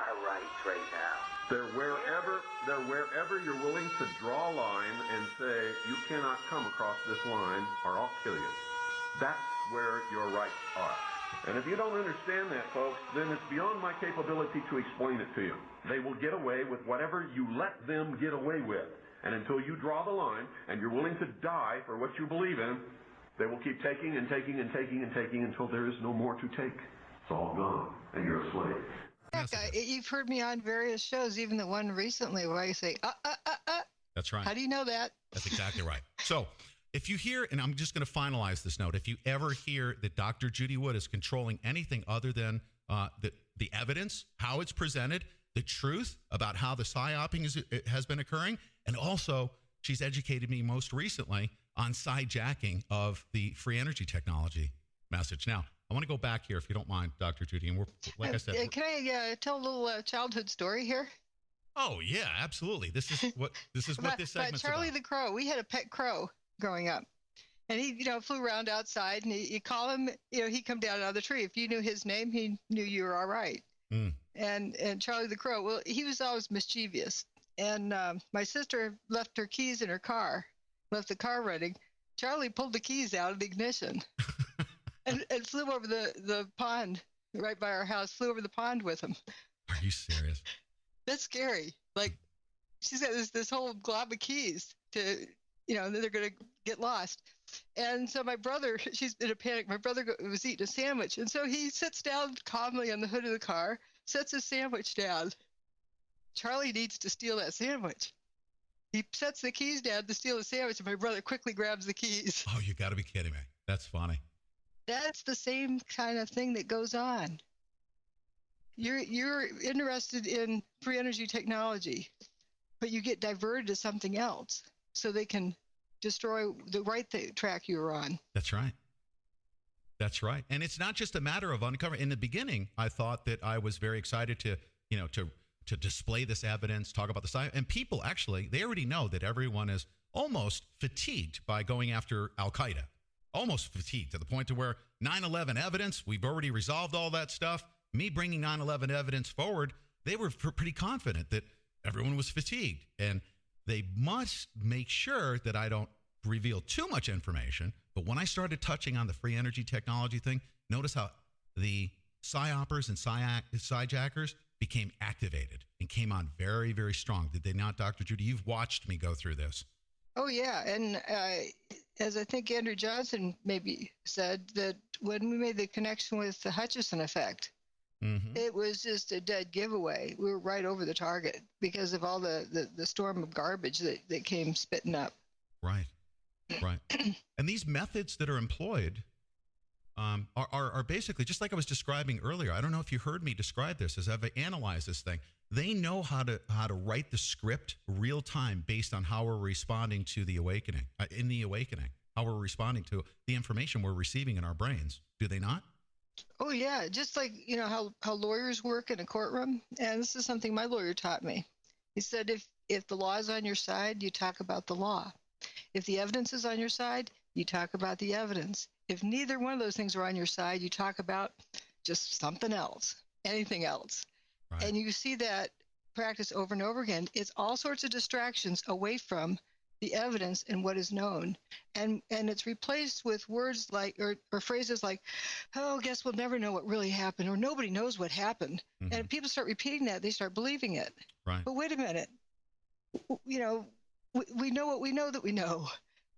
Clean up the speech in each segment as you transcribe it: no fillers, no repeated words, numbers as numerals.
our rights right now. They're wherever you're willing to draw a line and say, you cannot come across this line or I'll kill you. That's where your rights are. And if you don't understand that, folks, then it's beyond my capability to explain it to you. They will get away with whatever you let them get away with. And until you draw the line and you're willing to die for what you believe in, they will keep taking and taking and taking and taking until there is no more to take. It's all gone, and you're a slave. Heck, you've heard me on various shows, even the one recently where I say, That's right. How do you know that? That's exactly right. So if you hear, and I'm just going to finalize this note, if you ever hear that Dr. Judy Wood is controlling anything other than the evidence, how it's presented, the truth about how the psyoping has been occurring, and also she's educated me most recently on sidejacking of the free energy technology message. Now, I want to go back here, if you don't mind, Dr. Judy, and we're, like I said, can I tell a little childhood story here? Oh yeah, absolutely. This is what this segment's about. Charlie the Crow. We had a pet crow growing up, and he, flew around outside, and you call him, he'd come down out of the tree. If you knew his name, he knew you were all right. And Charlie the Crow, well, he was always mischievous. And my sister left her keys in her car, left the car running. Charlie pulled the keys out of the ignition and flew over the pond right by our house, flew over the pond with him. Are you serious? That's scary. Like, she's got this whole glob of keys to, they're going to get lost. And so my brother, she's in a panic. My brother was eating a sandwich. And so he sits down calmly on the hood of the car, sets his sandwich down. Charlie needs to steal that sandwich. He sets the keys down to steal the sandwich, and my brother quickly grabs the keys. Oh, you got to be kidding me. That's funny. That's the same kind of thing that goes on. You're interested in free energy technology, but you get diverted to something else so they can destroy the right track you were on. That's right. That's right. And it's not just a matter of uncovering. In the beginning, I thought that I was very excited to display this evidence, talk about the science. And people actually, they already know that everyone is almost fatigued by going after Al-Qaeda. Almost fatigued to the point to where 9/11 evidence, we've already resolved all that stuff. Me bringing 9/11 evidence forward, they were pretty confident that everyone was fatigued. And they must make sure that I don't reveal too much information. But when I started touching on the free energy technology thing, notice how the psyopers and sidejackers became activated and came on very, very strong. Did they not, Dr. Judy? You've watched me go through this. Oh, yeah. And as I think Andrew Johnson maybe said, that when we made the connection with the Hutchison effect, it was just a dead giveaway. We were right over the target because of all the storm of garbage that came spitting up. Right. And these methods that are employed are basically, just like I was describing earlier. I don't know if you heard me describe this as I've analyzed this thing. They know how to write the script real time based on how we're responding to the awakening, how we're responding to the information we're receiving in our brains. Do they not? Oh, yeah. Just like, how lawyers work in a courtroom. And this is something my lawyer taught me. He said, if the law is on your side, you talk about the law. If the evidence is on your side, you talk about the evidence. If neither one of those things are on your side, you talk about just something else, anything else. Right. And you see that practice over and over again. It's all sorts of distractions away from the evidence and what is known. And it's replaced with words like, or phrases like, oh, guess we'll never know what really happened, or nobody knows what happened. And if people start repeating that, they start believing it. Right. But wait a minute. We know what we know that we know.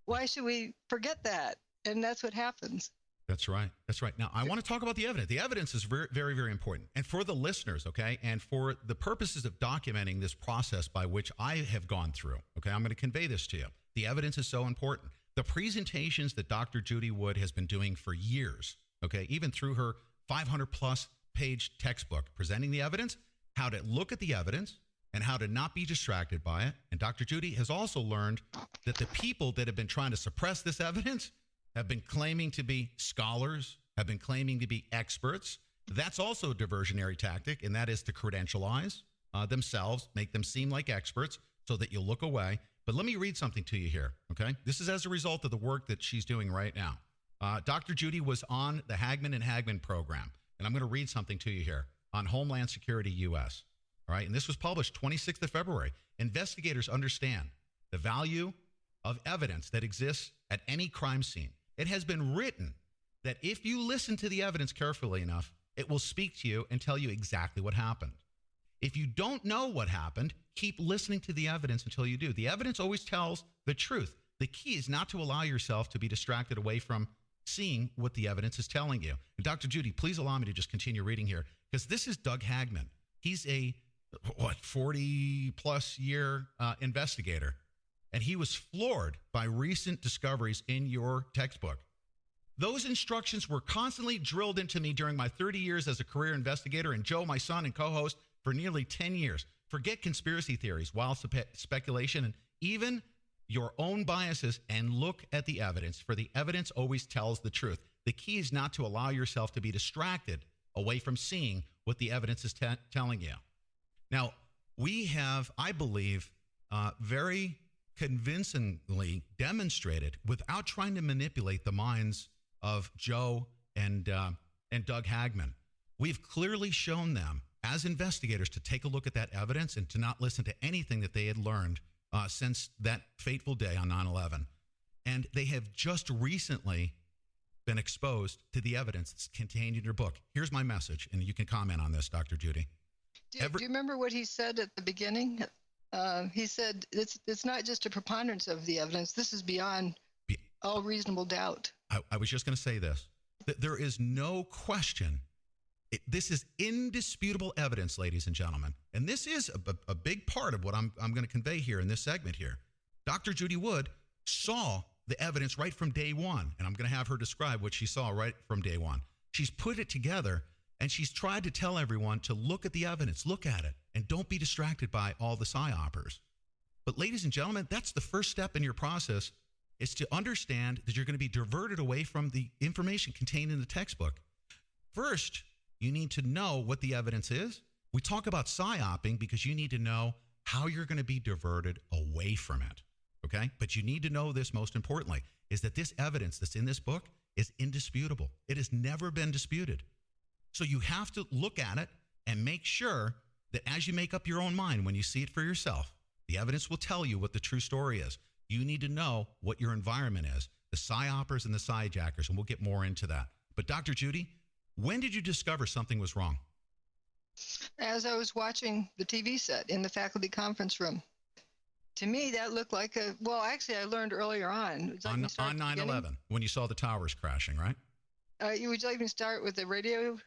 Why should we forget that? And that's what happens. That's right. Now, I want to talk about the evidence. The evidence is very, very, very important. And for the listeners, okay, and for the purposes of documenting this process by which I have gone through, okay, I'm going to convey this to you. The evidence is so important. The presentations that Dr. Judy Wood has been doing for years, okay, even through her 500-plus page textbook, presenting the evidence, how to look at the evidence, and how to not be distracted by it. And Dr. Judy has also learned that the people that have been trying to suppress this evidence have been claiming to be scholars, have been claiming to be experts. That's also a diversionary tactic, and that is to credentialize themselves, make them seem like experts so that you'll look away. But let me read something to you here, okay? This is as a result of the work that she's doing right now. Dr. Judy was on the Hagman and Hagman program, and I'm going to read something to you here on Homeland Security U.S. All right. And this was published 26th of February. Investigators understand the value of evidence that exists at any crime scene. It has been written that if you listen to the evidence carefully enough, it will speak to you and tell you exactly what happened. If you don't know what happened, keep listening to the evidence until you do. The evidence always tells the truth. The key is not to allow yourself to be distracted away from seeing what the evidence is telling you. And Dr. Judy, please allow me to just continue reading here, because this is Doug Hagman. He's a 40-plus year investigator, and he was floored by recent discoveries in your textbook. Those instructions were constantly drilled into me during my 30 years as a career investigator, and Joe, my son and co-host, for nearly 10 years. Forget conspiracy theories, wild speculation, and even your own biases, and look at the evidence, for the evidence always tells the truth. The key is not to allow yourself to be distracted away from seeing what the evidence is telling you. Now, we have, I believe, very convincingly demonstrated, without trying to manipulate the minds of Joe and Doug Hagman, we've clearly shown them as investigators to take a look at that evidence and to not listen to anything that they had learned since that fateful day on 9/11. And they have just recently been exposed to the evidence that's contained in your book. Here's my message, and you can comment on this, Dr. Judy. Do you remember what he said at the beginning? He said it's not just a preponderance of the evidence. This is beyond all reasonable doubt. I was just going to say this. That there is no question. This is indisputable evidence, ladies and gentlemen. And this is a big part of what I'm going to convey here in this segment here. Dr. Judy Wood saw the evidence right from day one, and I'm going to have her describe what she saw right from day one. She's put it together, and she's tried to tell everyone to look at the evidence, look at it, and don't be distracted by all the psyopers. But ladies and gentlemen, that's the first step in your process, is to understand that you're going to be diverted away from the information contained in the textbook. First, you need to know what the evidence is. We talk about psyoping because you need to know how you're going to be diverted away from it, okay? But you need to know this, most importantly, is that this evidence that's in this book is indisputable. It has never been disputed. So you have to look at it and make sure that as you make up your own mind, when you see it for yourself, the evidence will tell you what the true story is. You need to know what your environment is, the psyopers and the psyjackers, and we'll get more into that. But Dr. Judy, when did you discover something was wrong? As I was watching the TV set in the faculty conference room. To me, that looked like actually, I learned earlier on. On 9/11, when you saw the towers crashing, right? Would you like me to start with the radio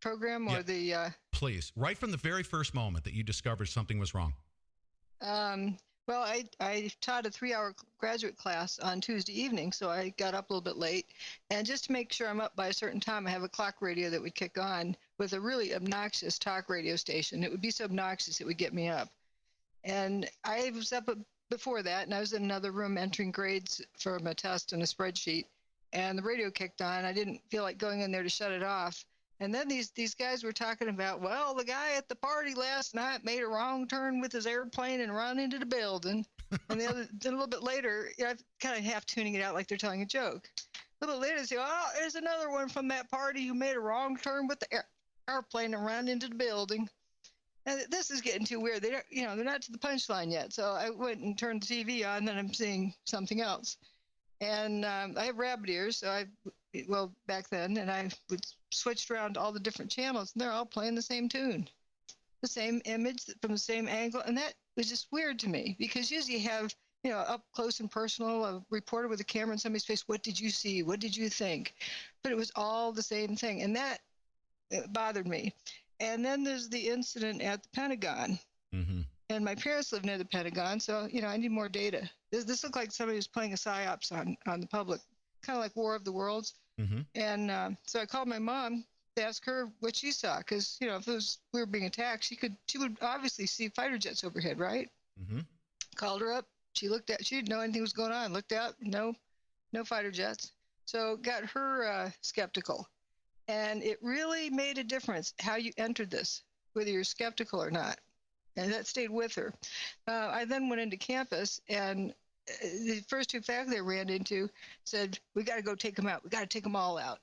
program or the... Please, right from the very first moment that you discovered something was wrong. Well, I taught a 3-hour graduate class on Tuesday evening, so I got up a little bit late. And just to make sure I'm up by a certain time, I have a clock radio that would kick on with a really obnoxious talk radio station. It would be so obnoxious it would get me up. And I was up before that, and I was in another room entering grades from a test and a spreadsheet. And the radio kicked on. I didn't feel like going in there to shut it off. And then these guys were talking about, well, the guy at the party last night made a wrong turn with his airplane and ran into the building. And then a little bit later, I'm kind of half tuning it out like they're telling a joke. A little bit later, they say, oh, there's another one from that party who made a wrong turn with the airplane and ran into the building. And this is getting too weird. They're not to the punchline yet. So I went and turned the TV on, and then I'm seeing something else. And I have rabbit ears, so back then, and I would switched around all the different channels, and they're all playing the same tune, the same image from the same angle. And that was just weird to me, because usually you have, up close and personal, a reporter with a camera in somebody's face. What did you see? What did you think? But it was all the same thing. And that bothered me. And then there's the incident at the Pentagon. Mm-hmm. And my parents live near the Pentagon, so, I need more data. This looked like somebody was playing a psyops on the public, kind of like War of the Worlds. Mm-hmm. And so I called my mom to ask her what she saw, because, if we were being attacked, she would obviously see fighter jets overhead, right? Mm-hmm. Called her up. She didn't know anything was going on. Looked out, no fighter jets. So got her skeptical. And it really made a difference how you entered this, whether you're skeptical or not. And that stayed with her. I then went into campus, and the first two faculty I ran into said, we got to go take them out. We got to take them all out.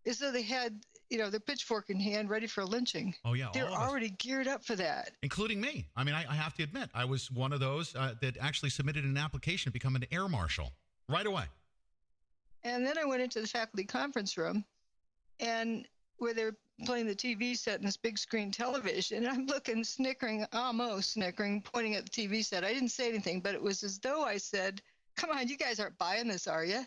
As though they had, the pitchfork in hand, ready for lynching. Oh, yeah. They're all of us, already geared up for that. including me. I mean, I have to admit, I was one of those that actually submitted an application to become an air marshal right away. And then I went into the faculty conference room, and where they're playing the TV set in this big screen television, and I'm looking, snickering, almost snickering, pointing at the TV set. I didn't say anything, but it was as though I said, "Come on, you guys aren't buying this, are you?"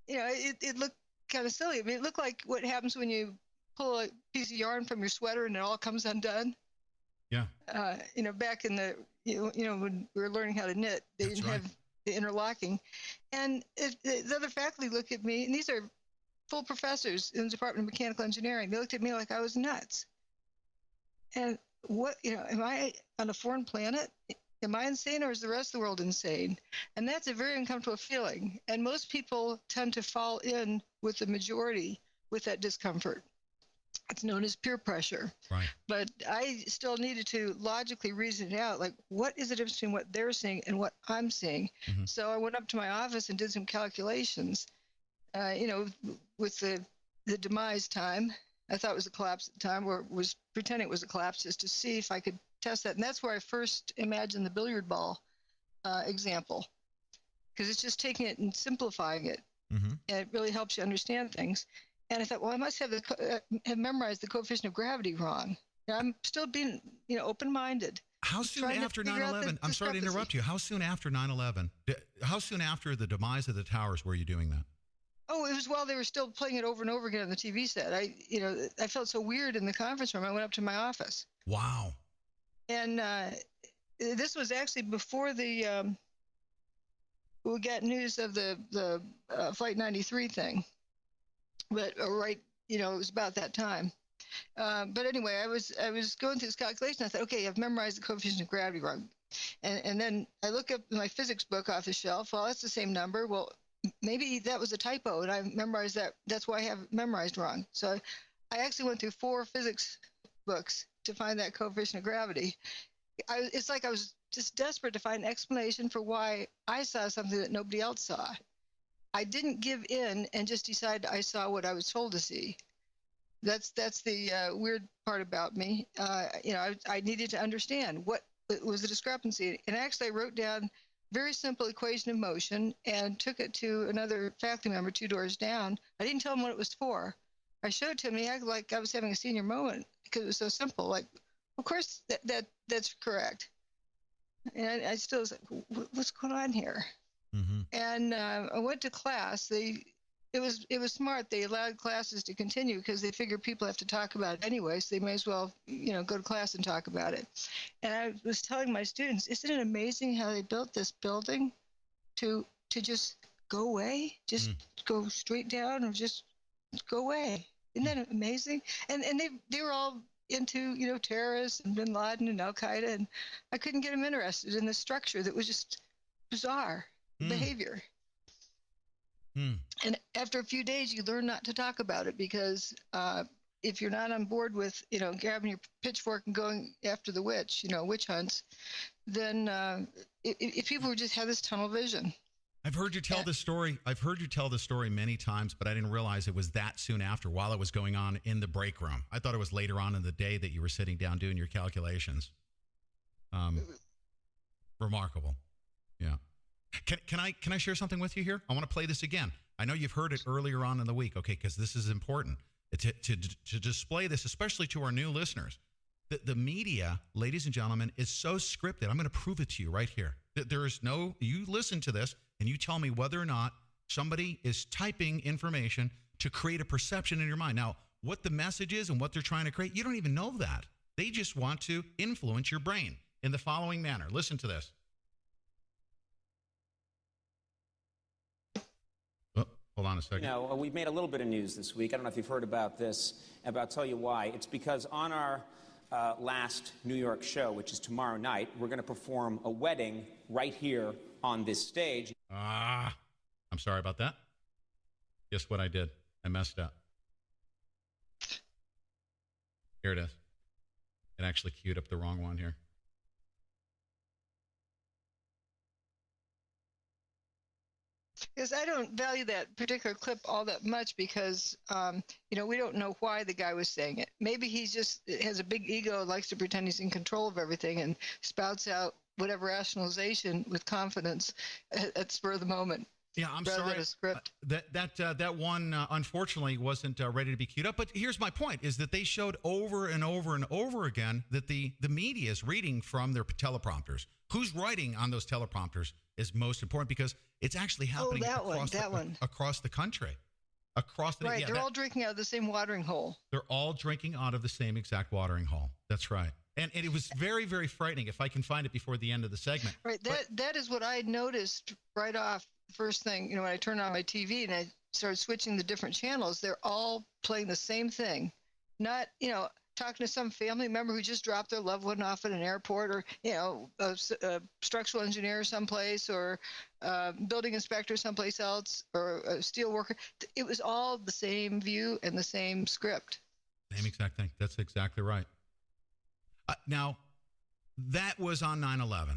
It looked kind of silly. I mean, it looked like what happens when you pull a piece of yarn from your sweater and it all comes undone. Yeah. Back in the, when we were learning how to knit, they That's didn't right. have the interlocking. And the other faculty looked at me, and these are full professors in the Department of Mechanical Engineering. They looked at me like I was nuts. And am I on a foreign planet? Am I insane, or is the rest of the world insane? And that's a very uncomfortable feeling. And most people tend to fall in with the majority with that discomfort. It's known as peer pressure. Right. But I still needed to logically reason it out, like, what is the difference between what they're seeing and what I'm seeing? Mm-hmm. So I went up to my office and did some calculations, with the demise time. I thought it was a collapse at the time, or was pretending it was a collapse, just to see if I could test that. And that's where I first imagined the billiard ball example, because it's just taking it and simplifying it. Mm-hmm. And it really helps you understand things. And I thought, well, I must have memorized the coefficient of gravity wrong. I'm still being, open-minded. How soon Trying to after figure out 9/11? the I'm sorry to interrupt you. How soon after 9/11? How soon after the demise of the towers were you doing that? Oh, it was while they were still playing it over and over again on the TV set. I felt so weird in the conference room. I went up to my office. Wow. And this was actually before we got news of the Flight 93 thing. But right, it was about that time. But anyway, I was going through this calculation. I thought, okay, I've memorized the coefficient of gravity wrong. And then I look up my physics book off the shelf. Well, that's the same number. Well, maybe that was a typo, and I memorized that. That's why I have it memorized wrong. So I actually went through 4 physics books to find that coefficient of gravity. It's like I was just desperate to find an explanation for why I saw something that nobody else saw. I didn't give in and just decide I saw what I was told to see. That's the weird part about me. I needed to understand what was the discrepancy. And actually, I wrote down very simple equation of motion and took it to another faculty member 2 doors down. I didn't tell him what it was for. I showed it to him, and he acted like I was having a senior moment because it was so simple. Like, of course, that's correct. And I still was like, what's going on here? Mm-hmm. And I went to class. It was smart. They allowed classes to continue because they figured people have to talk about it anyway, so they may as well, go to class and talk about it. And I was telling my students, isn't it amazing how they built this building to just go away, just go straight down, or just go away? Isn't that amazing? And they were all into terrorists and Bin Laden and Al Qaeda, and I couldn't get them interested in the structure that was just bizarre behavior. And after a few days, you learn not to talk about it because if you're not on board with, grabbing your pitchfork and going after the witch, witch hunts, then if people just have this tunnel vision. I've heard you tell this story. I've heard you tell this story many times, but I didn't realize it was that soon after, while it was going on in the break room. I thought it was later on in the day that you were sitting down doing your calculations. Remarkable. Yeah. Can I share something with you here? I want to play this again. I know you've heard it earlier on in the week, okay, because this is important to display this, especially to our new listeners. The media, ladies and gentlemen, is so scripted. I'm going to prove it to you right here. There is no, you listen to this and you tell me whether or not somebody is typing information to create a perception in your mind. Now, what the message is and what they're trying to create, you don't even know that. They just want to influence your brain in the following manner. Listen to this. Hold on a second. We've made a little bit of news this week. I don't know if you've heard about this, but I'll tell you why. It's because on our last New York show, which is tomorrow night, we're going to perform a wedding right here on this stage. I'm sorry about that. Guess what I did? I messed up. Here it is. It actually queued up the wrong one here. Because I don't value that particular clip all that much because, we don't know why the guy was saying it. Maybe he just has a big ego, likes to pretend he's in control of everything and spouts out whatever rationalization with confidence at spur of the moment. Yeah, I'm sorry. A script. That one, unfortunately, wasn't ready to be queued up. But here's my point, is that they showed over and over and over again that the media is reading from their teleprompters. Who's writing on those teleprompters is most important because it's actually happening across the country. Right, they're all drinking out of the same watering hole. They're all drinking out of the same exact watering hole. That's right. And it was very, very frightening, if I can find it before the end of the segment. Right, that is what I noticed right off. First thing, when I turned on my TV and I started switching the different channels, they're all playing the same thing. Not, talking to some family member who just dropped their loved one off at an airport, or, a structural engineer someplace, or a building inspector someplace else, or a steel worker. It was all the same view and the same script. Same exact thing. That's exactly right. Now, that was on 9/11.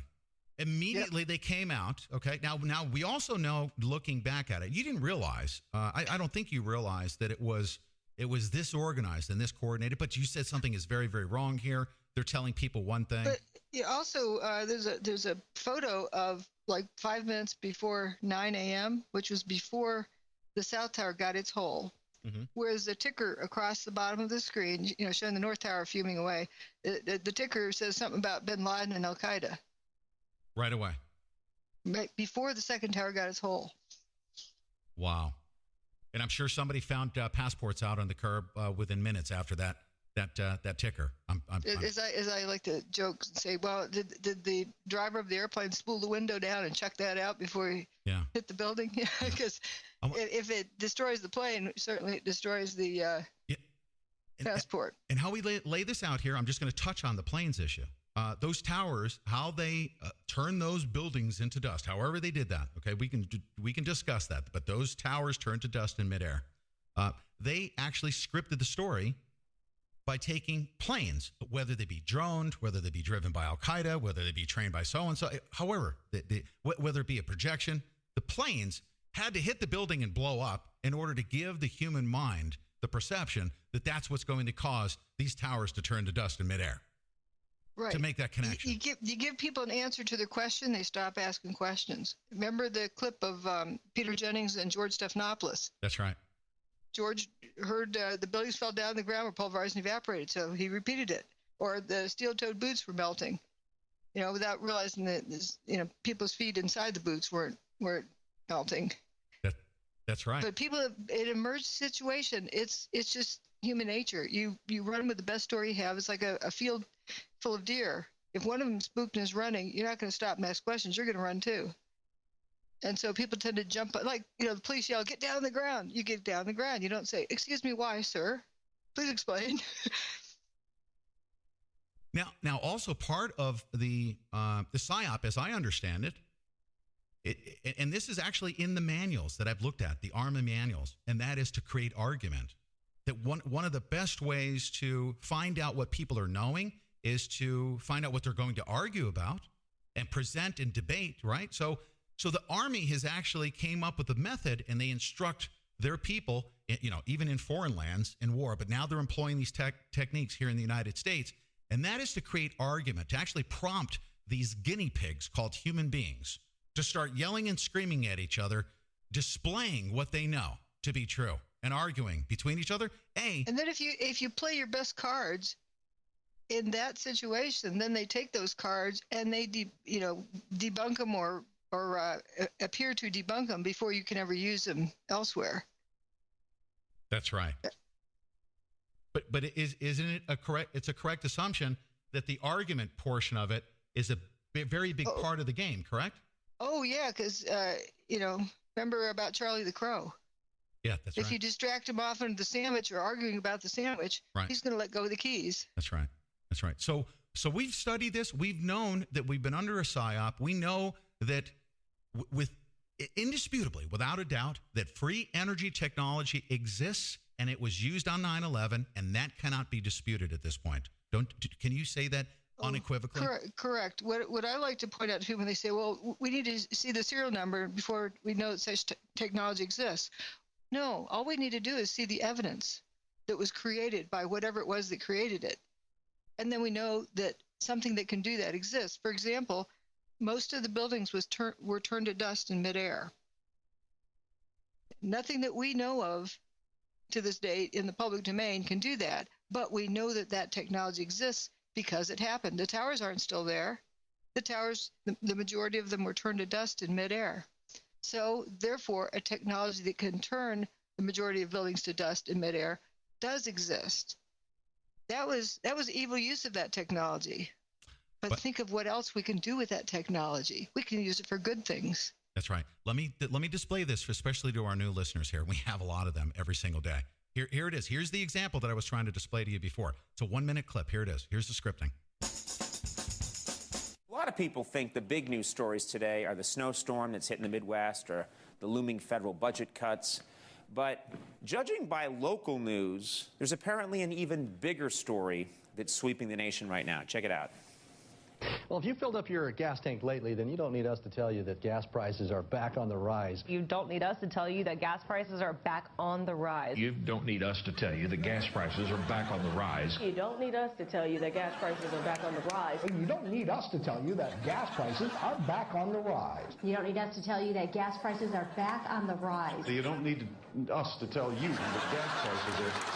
Immediately, They came out. Okay. Now we also know, looking back at it, you didn't realize. I don't think you realized that it was this organized and this coordinated. But you said something is very, very wrong here. They're telling people one thing. But also, there's a photo of like 5 minutes before 9 a.m., which was before the South Tower got its hole. Mm-hmm. Whereas the ticker across the bottom of the screen, showing the North Tower fuming away, the ticker says something about Bin Laden and Al Qaeda. Right away. Right before the second tower got its hole. Wow. And I'm sure somebody found passports out on the curb within minutes after that ticker. As I like to joke and say, well, did the driver of the airplane spool the window down and check that out before he hit the building? Because if it destroys the plane, certainly it destroys the passport. And how we lay this out here, I'm just going to touch on the planes issue. Those towers, how they turn those buildings into dust, however they did that. Okay, we can discuss that. But those towers turned to dust in midair. They actually scripted the story by taking planes, whether they be droned, whether they be driven by Al Qaeda, whether they be trained by so and so. However, whether it be a projection, the planes had to hit the building and blow up in order to give the human mind the perception that that's what's going to cause these towers to turn to dust in midair. Right. To make that connection. You give people an answer to their question, they stop asking questions. Remember the clip of Peter Jennings and George Stephanopoulos? That's right. George heard the buildings fell down, the ground were pulverized and evaporated, so he repeated it. Or the steel-toed boots were melting, without realizing that people's feet inside the boots weren't melting. That's right. But people, in an emergency situation, it's just human nature. You run with the best story you have. It's like a field full of deer. If one of them spooked and is running, you're not going to stop and ask questions. You're going to run too. And so people tend to jump, like, the police yell, "Get down on the ground." You get down on the ground. You don't say, "Excuse me, why, sir? Please explain." Now, also part of the PSYOP, as I understand it, and this is actually in the manuals that I've looked at, the Army manuals, and that is to create argument. That one of the best ways to find out what people are knowing is to find out what they're going to argue about and present and debate, right? So the Army has actually came up with a method, and they instruct their people, even in foreign lands in war, but now they're employing these techniques here in the United States, and that is to create argument, to actually prompt these guinea pigs called human beings to start yelling and screaming at each other, displaying what they know to be true and arguing between each other. And then if you play your best cards in that situation, then they take those cards and they debunk them or appear to debunk them before you can ever use them elsewhere. That's right. But isn't it it's a correct assumption that the argument portion of it is a very big part of the game, correct? Oh yeah, because remember about Charlie the Crow? Yeah, that's right. If you distract him off into the sandwich or arguing about the sandwich, he's going to let go of the keys. That's right. That's right. So we've studied this. We've known that we've been under a PSYOP. We know that indisputably, without a doubt, that free energy technology exists, and it was used on 9/11, and that cannot be disputed at this point. Can you say that? unequivocally? Correct. What I like to point out to people when they say, well, we need to see the serial number before we know that such technology exists. No, all we need to do is see the evidence that was created by whatever it was that created it. And then we know that something that can do that exists. For example, most of the buildings were turned to dust in midair. Nothing that we know of to this day in the public domain can do that, but we know that that technology exists because it happened. The towers aren't still there. The towers, the majority of them were turned to dust in midair. So therefore, a technology that can turn the majority of buildings to dust in midair does exist. That was evil use of that technology. But think of what else we can do with that technology. We can use it for good things. That's right. Let me display this, especially to our new listeners here. We have a lot of them every single day. Here it is. Here's the example that I was trying to display to you before. It's a 1-minute clip. Here it is. Here's the scripting. A lot of people think the big news stories today are the snowstorm that's hitting the Midwest or the looming federal budget cuts. But judging by local news, there's apparently an even bigger story that's sweeping the nation right now. Check it out. Well, if you filled up your gas tank lately, then you don't need us to tell you that gas prices are back on the rise. You don't need us to tell you that gas prices are back on the rise. You don't need us to tell you that gas prices are back on the rise. You don't need us to tell you that gas prices are back on the rise. You don't need us to tell you that gas prices are back on the rise. You don't need us to tell you that gas prices are back on the rise. You don't need us to tell you that gas prices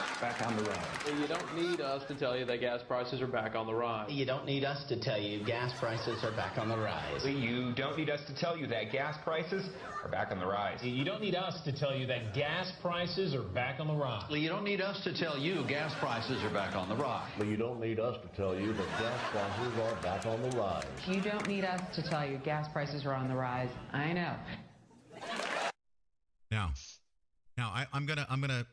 are back on the rise. You don't need us to tell you that gas prices are back on the rise. You don't need us to tell you gas prices are back on the rise. You don't need us to tell you that gas prices are back on the rise. You don't need us to tell you that gas prices are back on the rise. You don't need us to tell you gas prices are back on the rise. You don't need us to tell you that gas prices are back on the rise. You don't need us to tell you gas prices are on the rise. I know. Now I'm gonna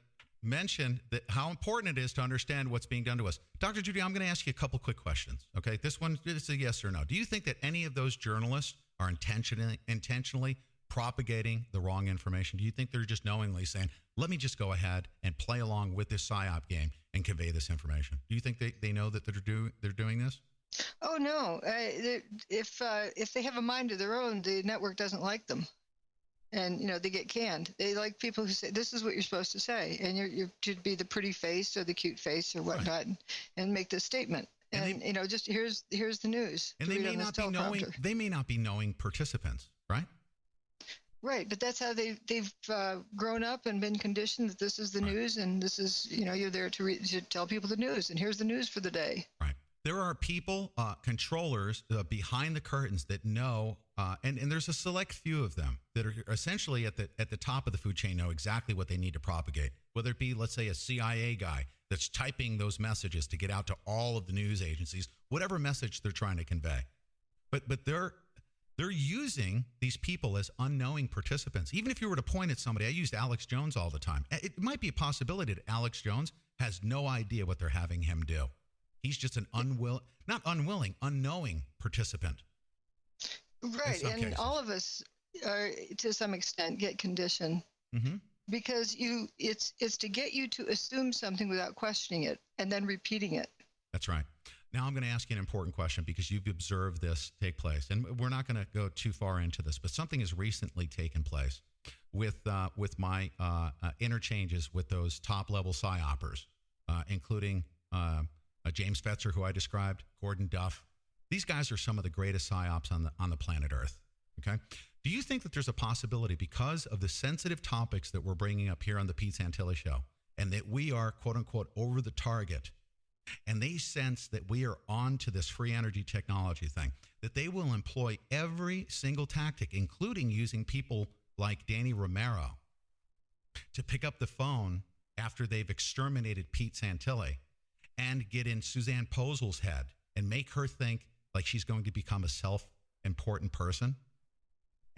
mention that how important it is to understand what's being done to us. Dr. Judy, I'm going to ask you a couple quick questions. Okay, this one is a yes or no. Do you think that any of those journalists are intentionally propagating the wrong information? Do you think they're just knowingly saying, let me just go ahead and play along with this PSYOP game and convey this information? Do you think they know that they're doing this? Oh, no. If they have a mind of their own, the network doesn't like them. And, they get canned. They like people who say, this is what you're supposed to say. And you should be the pretty face or the cute face or whatnot, right, and make this statement. And just here's the news. And they may not be knowing participants, right? Right. But that's how they've grown up and been conditioned that this is the news. And this is, you're there to tell people the news. And here's the news for the day. Right. There are people, controllers behind the curtains that know, and there's a select few of them that are essentially at the top of the food chain, know exactly what they need to propagate. Whether it be, let's say, a CIA guy that's typing those messages to get out to all of the news agencies, whatever message they're trying to convey. But they're using these people as unknowing participants. Even if you were to point at somebody, I used Alex Jones all the time. It might be a possibility that Alex Jones has no idea what they're having him do. He's just an unknowing participant. Right, and cases. All of us are, to some extent, get conditioned because it's to get you to assume something without questioning it and then repeating it. That's right. Now I'm going to ask you an important question because you've observed this take place, and we're not going to go too far into this, but something has recently taken place with my interchanges with those top-level PSYOPers, including James Fetzer, who I described, Gordon Duff. These guys are some of the greatest PSYOPs on the planet Earth. Okay, do you think that there's a possibility, because of the sensitive topics that we're bringing up here on the Pete Santilli Show, and that we are quote unquote over the target, and they sense that we are on to this free energy technology thing, that they will employ every single tactic, including using people like Danny Romero to pick up the phone after they've exterminated Pete Santilli and get in Suzanne Posel's head and make her think like she's going to become a self-important person,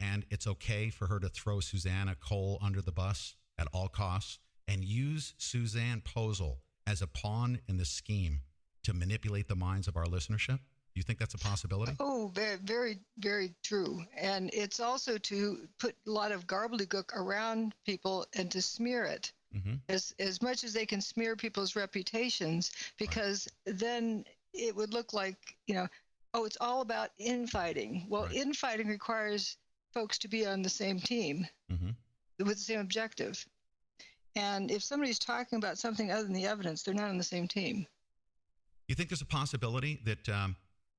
and it's okay for her to throw Susanna Cole under the bus at all costs and use Suzanne Posel as a pawn in the scheme to manipulate the minds of our listenership? Do you think that's a possibility? Oh, very, very, very true. And it's also to put a lot of gobbledygook around people and to smear it. As much as they can smear people's reputations, because then it would look like, oh, it's all about infighting. Well, infighting requires folks to be on the same team with the same objective. And if somebody's talking about something other than the evidence, they're not on the same team. You think there's a possibility that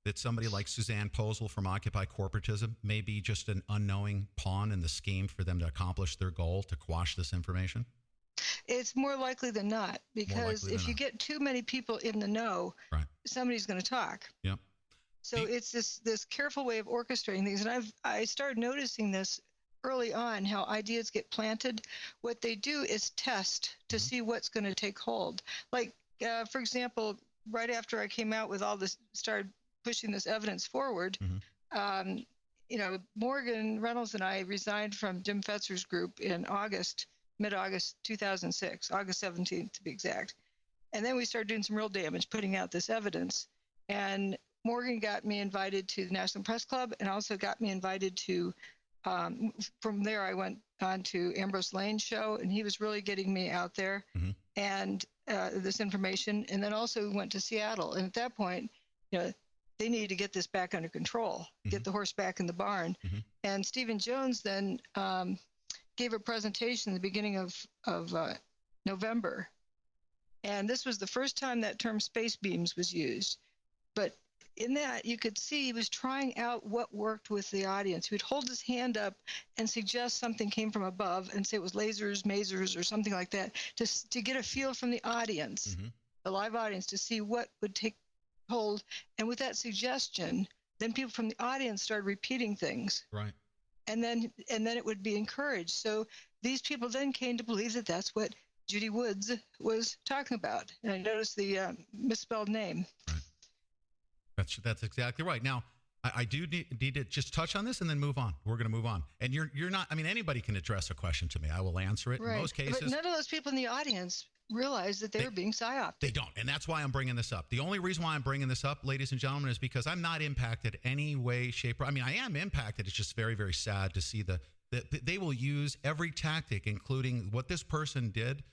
that somebody like Suzanne Posel from Occupy Corporatism may be just an unknowing pawn in the scheme for them to accomplish their goal to quash this information? It's more likely than not, because if you get too many people in the know, somebody's going to talk. Yep. So it's this careful way of orchestrating things. And I started noticing this early on, how ideas get planted. What they do is test to see what's going to take hold. Like, for example, right after I came out with all this, started pushing this evidence forward, Morgan Reynolds and I resigned from Jim Fetzer's group in mid-August 2006, August 17th to be exact. And then we started doing some real damage, putting out this evidence. And Morgan got me invited to the National Press Club, and also got me invited to, from there I went on to Ambrose Lane's show, and he was really getting me out there and this information. And then also went to Seattle. And at that point, they needed to get this back under control, get the horse back in the barn. And Stephen Jones then gave a presentation in the beginning of November. And this was the first time that term space beams was used. But in that, you could see he was trying out what worked with the audience. He would hold his hand up and suggest something came from above and say it was lasers, masers, or something like that, to get a feel from the audience, the live audience, to see what would take hold. And with that suggestion, then people from the audience started repeating things. Right. And then it would be encouraged. So these people then came to believe that that's what Judy Wood was talking about. And I noticed the misspelled name. Right. That's exactly right. Now, I do need to just touch on this and then move on. We're going to move on. And you're not, I mean, anybody can address a question to me. I will answer it in most cases. But none of those people in the audience realized that they were being psyoped. They don't. And that's why I'm bringing this up. The only reason why I'm bringing this up, ladies and gentlemen, is because I'm not impacted any way, shape, or I mean, I am impacted. It's just very, very sad to see that they will use every tactic, including what this person did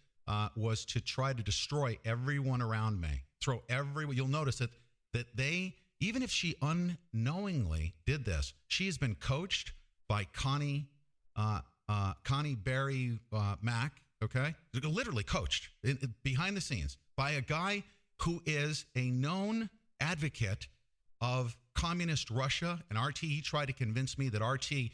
was to try to destroy everyone around me. You'll notice that they, even if she unknowingly did this, she has been coached by Connie Barry Mack, okay? Literally coached behind the scenes by a guy who is a known advocate of communist Russia and RT. He tried to convince me that RT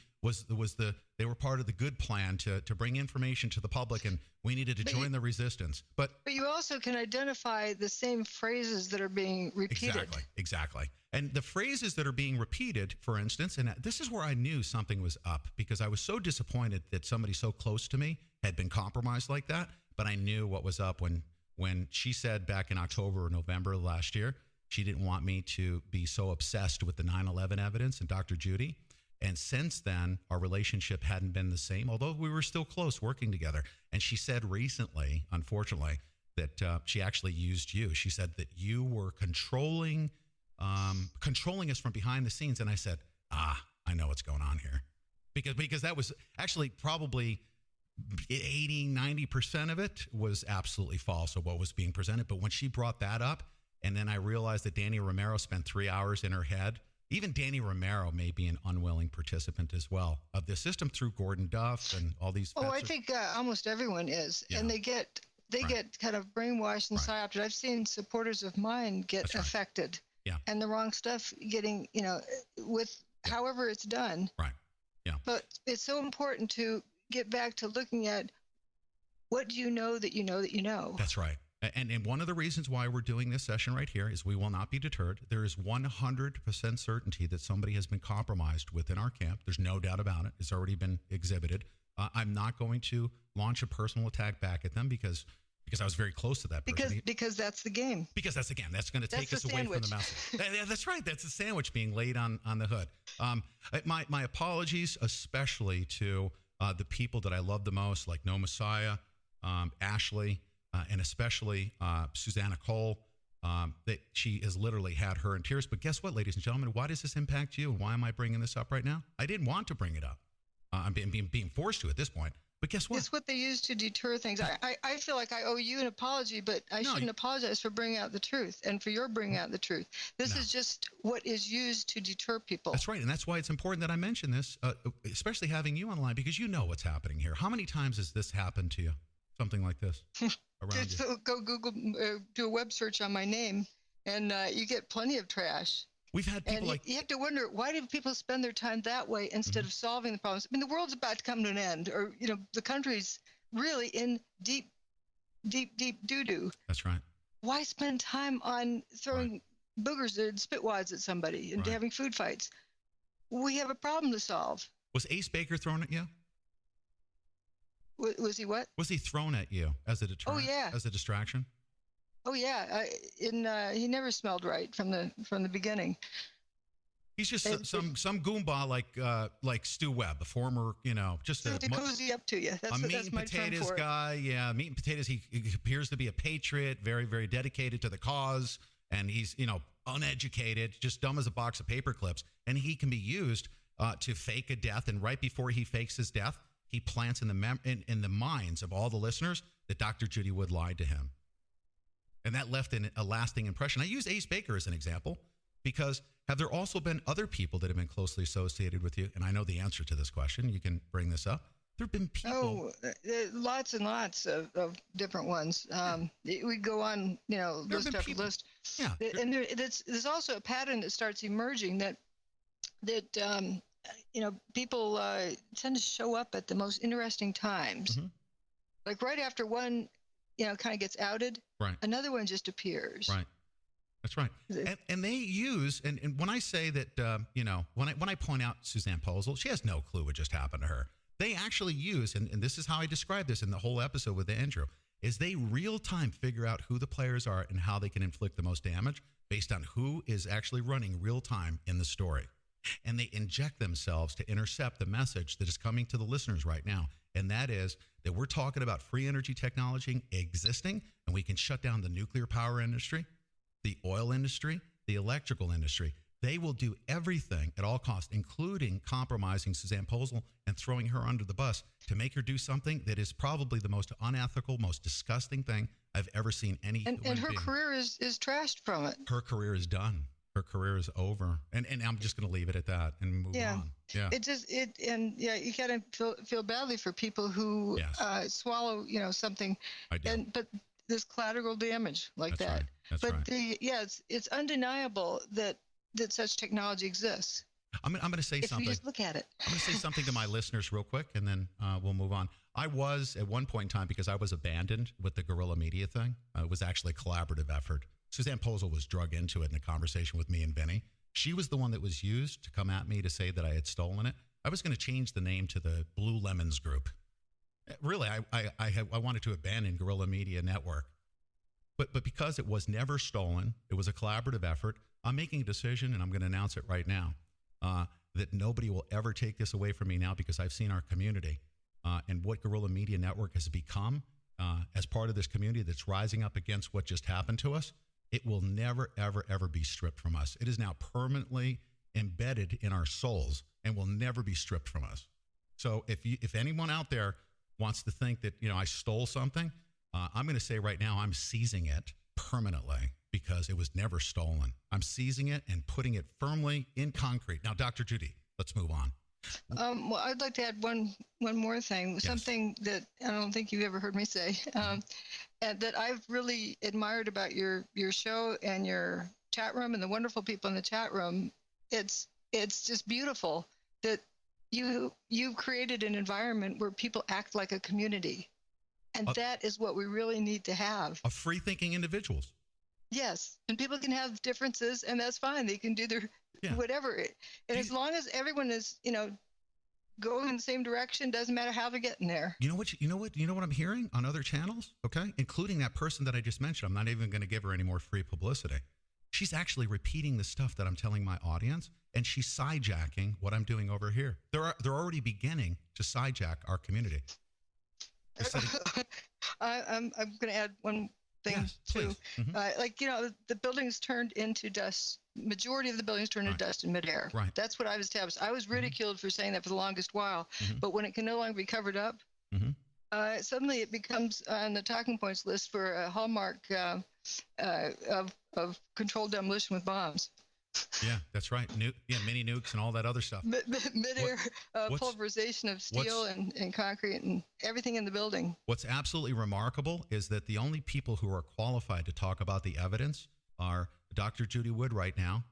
they were part of the good plan to bring information to the public, and we needed to join the resistance. But you also can identify the same phrases that are being repeated. Exactly. And the phrases that are being repeated, for instance, and this is where I knew something was up, because I was so disappointed that somebody so close to me had been compromised like that. But I knew what was up when she said back in October or November of last year, she didn't want me to be so obsessed with the 9/11 evidence and Dr. Judy. And since then, our relationship hadn't been the same, although we were still close working together. And she said recently, unfortunately, that she actually used you. She said that you were controlling us from behind the scenes. And I said, I know what's going on here. Because that was actually probably 80-90% of it was absolutely false of what was being presented. But when she brought that up, and then I realized that Danny Romero spent 3 hours in her head. Even Danny Romero may be an unwilling participant as well of the system through Gordon Duff and all these. I think almost everyone is, and they get kind of brainwashed and psyoped. I've seen supporters of mine get affected, and the wrong stuff getting, with however it's done. Right. Yeah. But it's so important to get back to looking at what do you know that you know that you know. That's right. And one of the reasons why we're doing this session right here is we will not be deterred. There is 100% certainty that somebody has been compromised within our camp. There's no doubt about it. It's already been exhibited. I'm not going to launch a personal attack back at them because I was very close to that person. Because that's the game. Because that's the game. That's going to take us away from the message. That's right. That's a sandwich being laid on the hood. My apologies, especially to the people that I love the most, like No Messiah, Ashley, and especially Susanna Cole, that she has literally had her in tears. But guess what, ladies and gentlemen? Why does this impact you? And why am I bringing this up right now? I didn't want to bring it up. I'm being forced to at this point. But guess what? It's what they use to deter things. I feel like I owe you an apology, but I shouldn't apologize for bringing out the truth and for your bringing out the truth. This is just what is used to deter people. That's right. And that's why it's important that I mention this, especially having you online, because you know what's happening here. How many times has this happened to you? Something like this around you? Go Google, do a web search on my name, and you get plenty of trash. We've had people you have to wonder, why do people spend their time that way instead of solving the problems? I mean, the world's about to come to an end, or, the country's really in deep doo-doo. That's right. Why spend time on throwing boogers and spitwads at somebody and having food fights? We have a problem to solve. Was Ace Baker thrown at you? Was he what? Was he thrown at you as a deterrent? Oh, yeah. As a distraction? Oh yeah, he never smelled right from the beginning. He's just some goomba like Stu Webb, a former just to cozy up to you. That's meat and my potatoes term for guy. Yeah, meat and potatoes. He appears to be a patriot, very very dedicated to the cause, and he's uneducated, just dumb as a box of paper clips, and he can be used to fake a death. And right before he fakes his death, he plants in the minds of all the listeners that Dr. Judy Wood lied to him. And that left a lasting impression. I use Ace Baker as an example because have there also been other people that have been closely associated with you? And I know the answer to this question. You can bring this up. There have been people. Oh, lots and lots of different ones. We go on, list after list. Yeah. And there's also a pattern that starts emerging that people tend to show up at the most interesting times. Mm-hmm. Like right after one, kind of gets outed, another one just appears. Right. That's right. And they use, and when I say that, when I point out Suzanne Posel, she has no clue what just happened to her. They actually use, and this is how I describe this in the whole episode with Andrew, is they real time figure out who the players are and how they can inflict the most damage based on who is actually running real time in the story. And they inject themselves to intercept the message that is coming to the listeners right now. And that is that we're talking about free energy technology existing, and we can shut down the nuclear power industry, the oil industry, the electrical industry. They will do everything at all costs, including compromising Suzanne Posel and throwing her under the bus to make her do something that is probably the most unethical, most disgusting thing I've ever seen any human being. And her career is trashed from it. Her career is done. Her career is over. And I'm just going to leave it at that and move on. Yeah. You kind of feel badly for people who swallow, something. I do. But there's collateral damage like That's that. Right. That's but right. It's undeniable that such technology exists. I'm going to say something. If you just look at it. I'm going to say something to my listeners real quick, and then we'll move on. I was, at one point in time, because I was abandoned with the guerrilla media thing, it was actually a collaborative effort. Suzanne Posel was drug into it in a conversation with me and Vinny. She was the one that was used to come at me to say that I had stolen it. I was going to change the name to the Blue Lemons Group. Really, I wanted to abandon Guerrilla Media Network. But because it was never stolen, it was a collaborative effort, I'm making a decision, and I'm going to announce it right now, that nobody will ever take this away from me now because I've seen our community and what Guerrilla Media Network has become as part of this community that's rising up against what just happened to us. It will never, ever, ever be stripped from us. It is now permanently embedded in our souls and will never be stripped from us. So if anyone out there wants to think that, I stole something, I'm going to say right now I'm seizing it permanently because it was never stolen. I'm seizing it and putting it firmly in concrete. Now, Dr. Judy, let's move on. Well, I'd like to add one more thing, Yes. something that I don't think you've ever heard me say, and that I've really admired about your show and your chat room and the wonderful people in the chat room. It's just beautiful that you've created an environment where people act like a community, and that is what we really need to have. Of free-thinking individuals. Yes, and people can have differences, and that's fine. They can do their whatever. And as long as everyone is, going in the same direction, doesn't matter how they're getting there. You know what I'm hearing on other channels, okay? Including that person that I just mentioned. I'm not even going to give her any more free publicity. She's actually repeating the stuff that I'm telling my audience, and she's sidejacking what I'm doing over here. They're already beginning to sidejack our community. I'm going to add one thing too. Mm-hmm. The buildings turned into dust. Majority of the buildings turned into dust in midair. Right. That's what I've established. I was ridiculed for saying that for the longest while, but when it can no longer be covered up, suddenly it becomes on the talking points list for a hallmark of controlled demolition with bombs. Yeah, that's right. Mini nukes and all that other stuff. Mid-air pulverization of steel and concrete and everything in the building. What's absolutely remarkable is that the only people who are qualified to talk about the evidence are Dr. Judy Wood right now,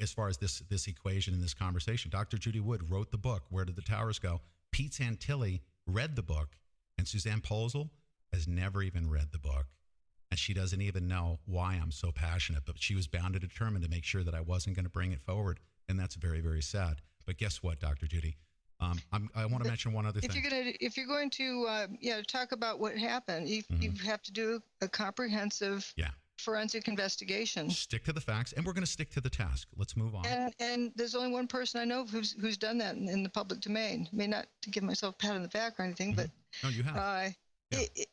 as far as this equation in this conversation. Dr. Judy Wood wrote the book, Where Did the Towers Go? Pete Santilli read the book, and Suzanne Posel has never even read the book. And she doesn't even know why I'm so passionate, but she was bound and determined to make sure that I wasn't going to bring it forward. And that's very, very sad. But guess what, Dr. Judy? I want to mention one other thing. If you're going to talk about what happened, you have to do a comprehensive forensic investigation. Stick to the facts, and we're going to stick to the task. Let's move on. And there's only one person I know who's done that in the public domain. I mean, not to give myself a pat on the back or anything, but no, you have.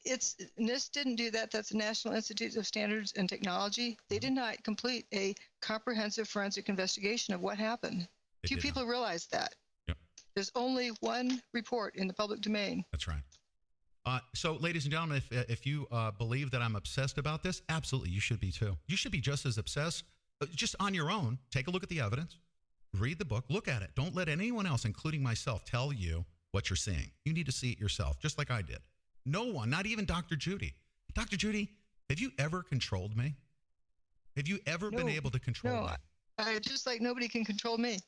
It's NIST didn't do that. That's the National Institute of Standards and Technology. They did not complete a comprehensive forensic investigation of what happened. Few people realize that. Yep. There's only one report in the public domain. That's right. So, ladies and gentlemen, if you believe that I'm obsessed about this, absolutely, you should be too. You should be just as obsessed, just on your own. Take a look at the evidence, read the book, look at it. Don't let anyone else, including myself, tell you what you're seeing. You need to see it yourself, just like I did. No one, not even Dr. Judy. Dr. Judy, have you ever controlled me? Have you ever been able to control me? Just like nobody can control me.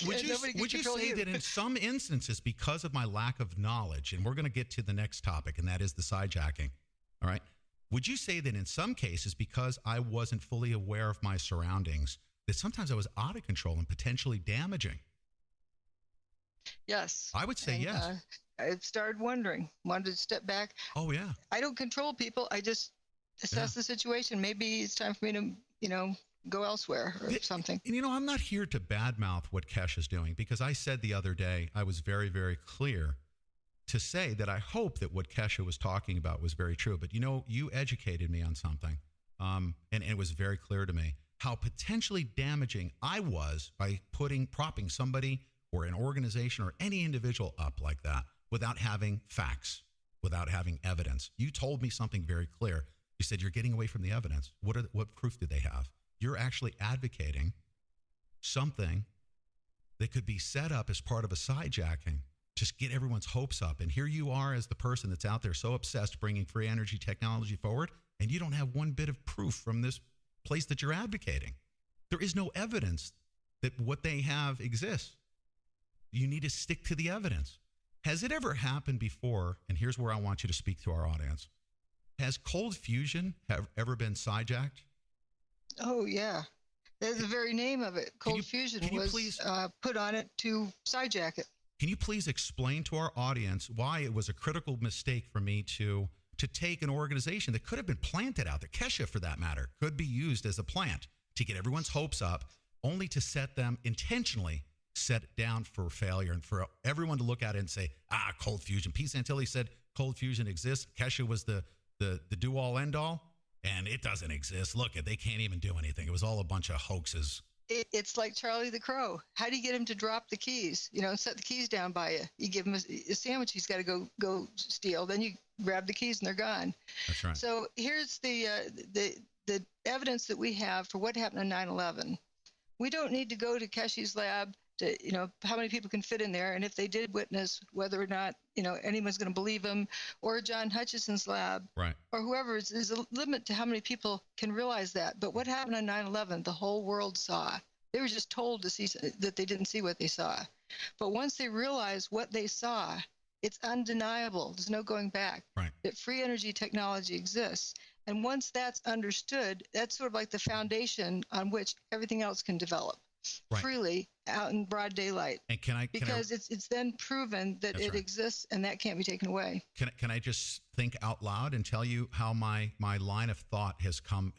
Would you say that in some instances, because of my lack of knowledge, and we're going to get to the next topic, and that is the sidejacking, all right? Would you say that in some cases, because I wasn't fully aware of my surroundings, that sometimes I was out of control and potentially damaging? Yes. I would say yes. I started wondering, wanted to step back. Oh, yeah. I don't control people. I just assess the situation. Maybe it's time for me to, go elsewhere or something. And, I'm not here to badmouth what Kesh is doing, because I said the other day, I was very, very clear to say that I hope that what Kesha was talking about was very true. But, you educated me on something, and it was very clear to me how potentially damaging I was by propping somebody or an organization or any individual up like that without having facts, without having evidence. You told me something very clear. You said you're getting away from the evidence. What proof do they have? You're actually advocating something that could be set up as part of a sidejacking, just get everyone's hopes up. And here you are as the person that's out there so obsessed bringing free energy technology forward, and you don't have one bit of proof from this place that you're advocating. There is no evidence that what they have exists. You need to stick to the evidence. Has it ever happened before? And here's where I want you to speak to our audience. Has cold fusion ever been sidejacked? Oh, yeah. That's the very name of it. Cold fusion was put on it to sidejack it. Can you please explain to our audience why it was a critical mistake for me to take an organization that could have been planted out there, Kesha for that matter, could be used as a plant to get everyone's hopes up, only to intentionally set it down for failure and for everyone to look at it and say, cold fusion. Pete Santilli said cold fusion exists. Kesha was the do-all, end-all. And it doesn't exist. Look, they can't even do anything. It was all a bunch of hoaxes. It's like Charlie the Crow. How do you get him to drop the keys? Set the keys down by you. You give him a sandwich he's got to go steal. Then you grab the keys and they're gone. That's right. So here's the evidence that we have for what happened on 9/11. We don't need to go to Keshe's lab to, how many people can fit in there. And if they did witness, whether or not, anyone's going to believe him, or John Hutchison's lab, right, or whoever, there's a limit to how many people can realize that. But what happened on 9/11, the whole world saw. They were just told to see that they didn't see what they saw. But once they realized what they saw, it's undeniable. There's no going back. Right. That free energy technology exists. And once that's understood, that's sort of like the foundation on which everything else can develop. Right. Freely out in broad daylight. And it's then proven that it exists, and that can't be taken away. Can I just think out loud and tell you how my line of thought has come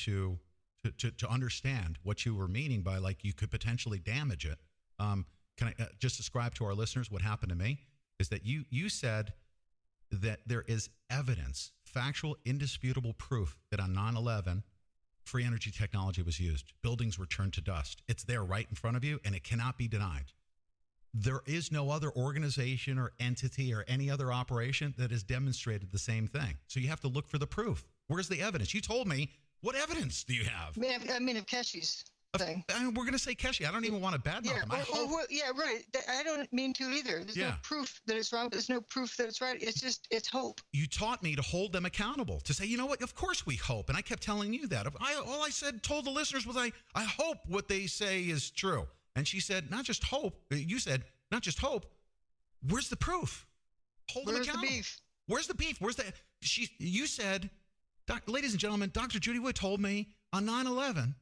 to understand what you were meaning by, like, you could potentially damage it? Can I just describe to our listeners what happened to me? Is that you said that there is evidence, factual, indisputable proof that on 9/11 free energy technology was used. Buildings were turned to dust. It's there right in front of you, and it cannot be denied. There is no other organization or entity or any other operation that has demonstrated the same thing. So you have to look for the proof. Where's the evidence? You told me. What evidence do you have? I mean, of Keshe's thing. We're going to say Keshe. I don't even want to badmouth him. Yeah, right. I don't mean to either. There's no proof that it's wrong. There's no proof that it's right. It's hope. You taught me to hold them accountable, to say, you know what, of course we hope. And I kept telling you that. All I told the listeners was I hope what they say is true. And she said, not just hope. You said, not just hope. Where's the proof? Hold them accountable. Where's the beef? Where's the beef? You said, ladies and gentlemen, Dr. Judy Wood told me on 9/11,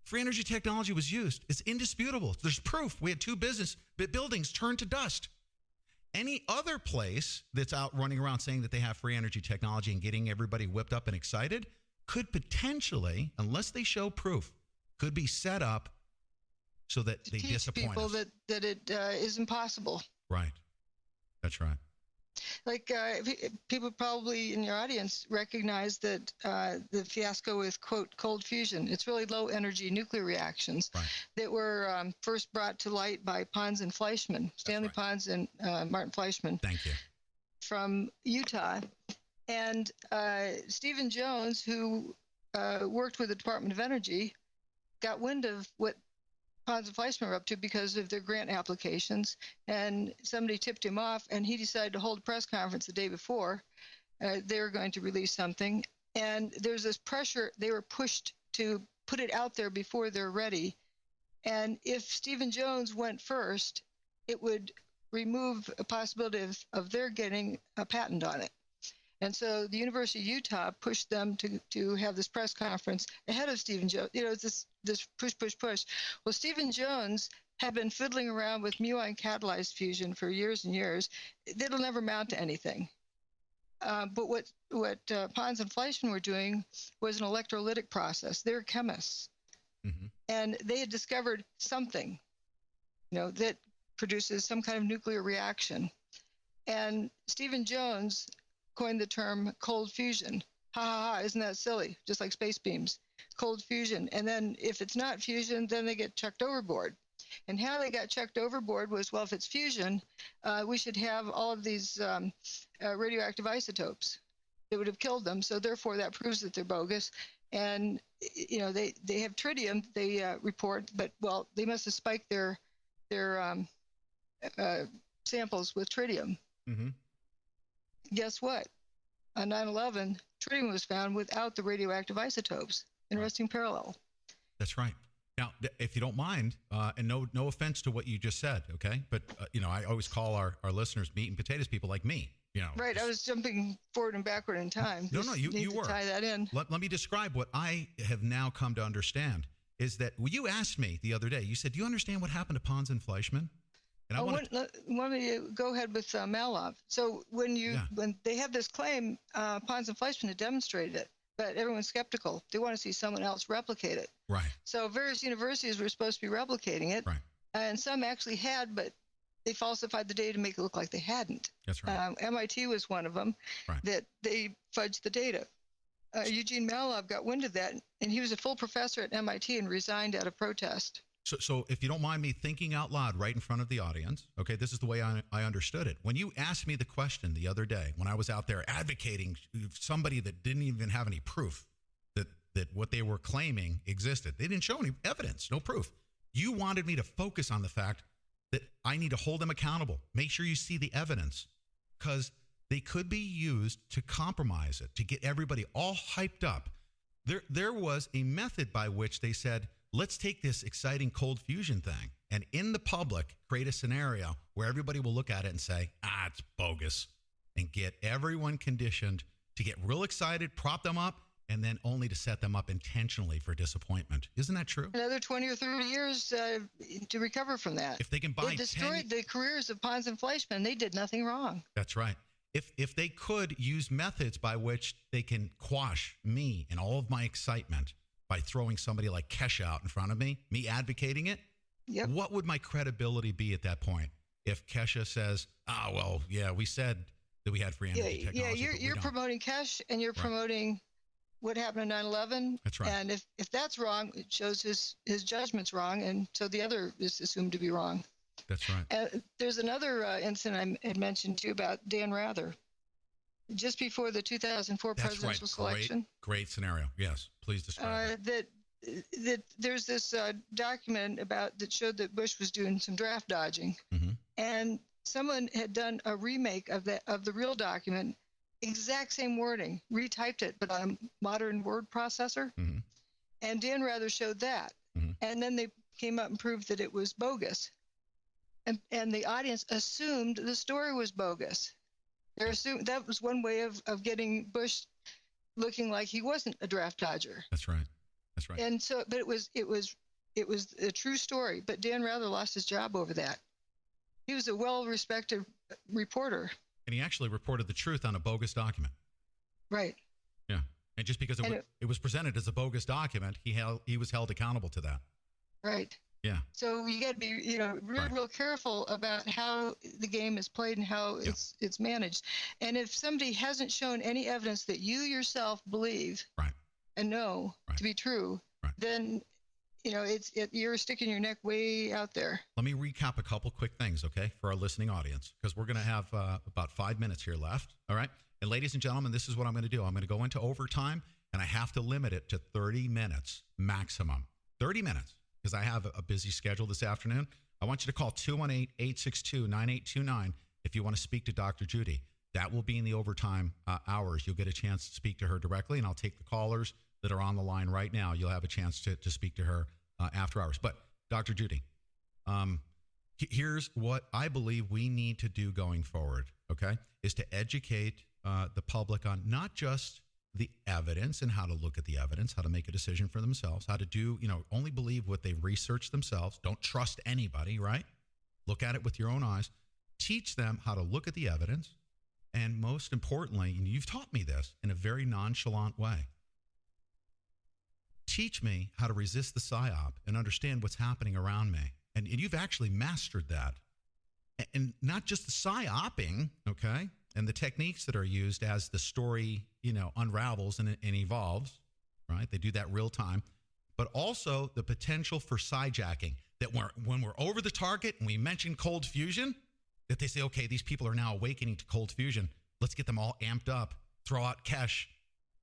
free energy technology was used. It's indisputable. There's proof. We had 2 buildings turned to dust. Any other place that's out running around saying that they have free energy technology and getting everybody whipped up and excited could potentially, unless they show proof, could be set up so that they disappoint people us. that it is impossible. Right. That's right. Like people probably in your audience recognize that the fiasco with, quote, cold fusion. It's really low energy nuclear reactions that were first brought to light by Pons and Fleischmann, Stanley Pons and Martin Fleischmann. Thank you. From Utah. And Stephen Jones, who worked with the Department of Energy, got wind of what Pons and Fleischmann were up to because of their grant applications, and somebody tipped him off, and he decided to hold a press conference the day before. They were going to release something, and there's this pressure. They were pushed to put it out there before they're ready, and if Stephen Jones went first, it would remove a possibility of their getting a patent on it. And so the University of Utah pushed them to have this press conference ahead of Stephen Jones. You know, it's this push. Well, Stephen Jones had been fiddling around with muon catalyzed fusion for years and years. It'll never amount to anything. But what Pons and Fleischmann were doing was an electrolytic process. They're chemists. Mm-hmm. And they had discovered something, that produces some kind of nuclear reaction. And Stephen Jones coined the term cold fusion. Ha ha ha, isn't that silly? Just like space beams. Cold fusion. And then if it's not fusion, then they get chucked overboard. And how they got chucked overboard was, well, if it's fusion, we should have all of these radioactive isotopes that would have killed them. So therefore, that proves that they're bogus. And, they have tritium, they report, but, well, they must have spiked their samples with tritium. Mm-hmm. Guess what? On 9/11, tritium was found without the radioactive isotopes. Interesting parallel. That's right. Now, if you don't mind, and no offense to what you just said, okay? But, I always call our listeners meat and potatoes people like me, Right. I was jumping forward and backward in time. No, you were. Tie that in. Let me describe what I have now come to understand is that you asked me the other day, you said, do you understand what happened to Pons and Fleischmann? And want me to go ahead with Malov. So when they have this claim, Pons and Fleischmann had demonstrated it, but everyone's skeptical. They want to see someone else replicate it. Right. So various universities were supposed to be replicating it. Right. And some actually had, but they falsified the data to make it look like they hadn't. That's right. MIT was one of them that they fudged the data. Eugene Malov got wind of that, and he was a full professor at MIT and resigned out of protest. So if you don't mind me thinking out loud right in front of the audience, okay, this is the way I understood it. When you asked me the question the other day, when I was out there advocating somebody that didn't even have any proof that what they were claiming existed, they didn't show any evidence, no proof. You wanted me to focus on the fact that I need to hold them accountable. Make sure you see the evidence, because they could be used to compromise it, to get everybody all hyped up. There was a method by which they said, let's take this exciting cold fusion thing and in the public create a scenario where everybody will look at it and say, it's bogus, and get everyone conditioned to get real excited, prop them up, and then only to set them up intentionally for disappointment. Isn't that true? Another 20 or 30 years to recover from that. If they can buy They destroyed the careers of Pons and Fleischmann. They did nothing wrong. That's right. If they could use methods by which they can quash me and all of my excitement by throwing somebody like Keshe out in front of me advocating it, what would my credibility be at that point? If Keshe says, we said that we had free energy technology. Yeah, you're promoting Keshe, and you're promoting what happened on 9/11. That's right. And if that's wrong, it shows his judgment's wrong, and so the other is assumed to be wrong. That's right. There's another incident I had mentioned too about Dan Rather. Just before the 2004 presidential selection. Great scenario. Yes, please describe it. That there's this document that showed that Bush was doing some draft dodging, and someone had done a remake of the real document, exact same wording, retyped it, but on a modern word processor. And Dan Rather showed that, and then they came up and proved that it was bogus, and the audience assumed the story was bogus. That was one way of getting Bush looking like he wasn't a draft dodger. That's right. And so, but it was a true story. But Dan Rather lost his job over that. He was a well-respected reporter. And he actually reported the truth on a bogus document. Right. Yeah. And just because it was presented as a bogus document, he was held accountable to that. Right. Yeah. So you got to be, real careful about how the game is played and how it's managed. And if somebody hasn't shown any evidence that you yourself believe and know to be true, then you're sticking your neck way out there. Let me recap a couple quick things, okay, for our listening audience, because we're going to have about 5 minutes here left. All right. And ladies and gentlemen, this is what I'm going to do. I'm going to go into overtime, and I have to limit it to 30 minutes maximum. 30 minutes. Because I have a busy schedule this afternoon. I want you to call 218-862-9829 if you want to speak to Dr. Judy. That will be in the overtime hours. You'll get a chance to speak to her directly, and I'll take the callers that are on the line right now. You'll have a chance to speak to her after hours. But Dr. Judy, here's what I believe we need to do going forward, okay, is to educate the public on not just the evidence and how to look at the evidence, how to make a decision for themselves, how to do, only believe what they research themselves. Don't trust anybody, right? Look at it with your own eyes. Teach them how to look at the evidence. And most importantly, and you've taught me this in a very nonchalant way, teach me how to resist the psyop and understand what's happening around me. And you've actually mastered that. And not just the psyoping, okay, and the techniques that are used as the story, unravels and evolves, right? They do that real time, but also the potential for sidejacking, that when we're over the target and we mention cold fusion, that they say, okay, these people are now awakening to cold fusion. Let's get them all amped up, throw out Kesh,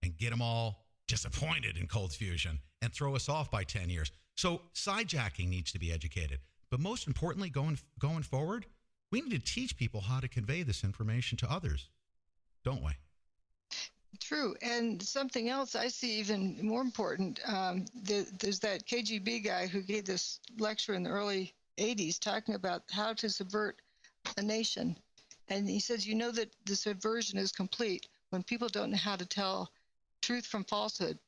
and get them all disappointed in cold fusion and throw us off by 10 years. So sidejacking needs to be educated. But most importantly, going forward, we need to teach people how to convey this information to others, don't we? True. And something else I see even more important, there's that KGB guy who gave this lecture in the early 80s talking about how to subvert a nation. And he says, that the subversion is complete when people don't know how to tell truth from falsehood,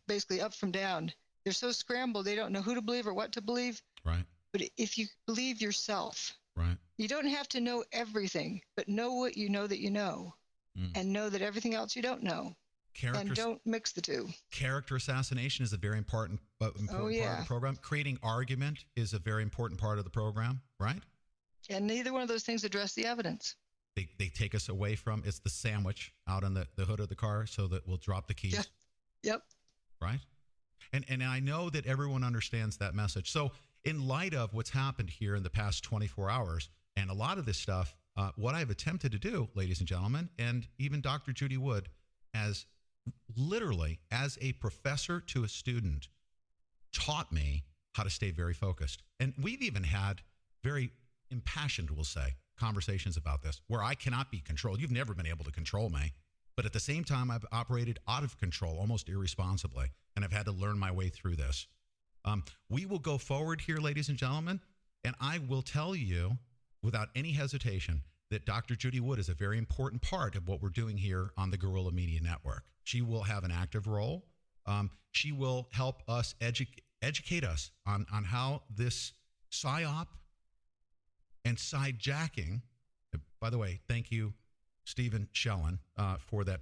basically up from down. They're so scrambled, they don't know who to believe or what to believe. Right. But if you believe yourself, right, you don't have to know everything, but know what you know that you know, and know that everything else you don't know. And don't mix the two. Character assassination is a very important part of the program. Creating argument is a very important part of the program, right? And neither one of those things address the evidence. They take us away from, it's the sandwich out on the hood of the car so that we'll drop the keys. Yeah. Yep. Right? And I know that everyone understands that message. So in light of what's happened here in the past 24 hours, and a lot of this stuff, what I've attempted to do, ladies and gentlemen, and even Dr. Judy Wood, as literally as a professor to a student, taught me how to stay very focused. And we've even had very impassioned, we'll say, conversations about this, where I cannot be controlled. You've never been able to control me. But at the same time, I've operated out of control, almost irresponsibly, and I've had to learn my way through this. We will go forward here, ladies and gentlemen, and I will tell you without any hesitation that Dr. Judy Wood is a very important part of what we're doing here on the Guerrilla Media Network. She will have an active role. She will help us educate us on how this PSYOP and sidejacking, by the way, thank you, Stephen Schellen, for that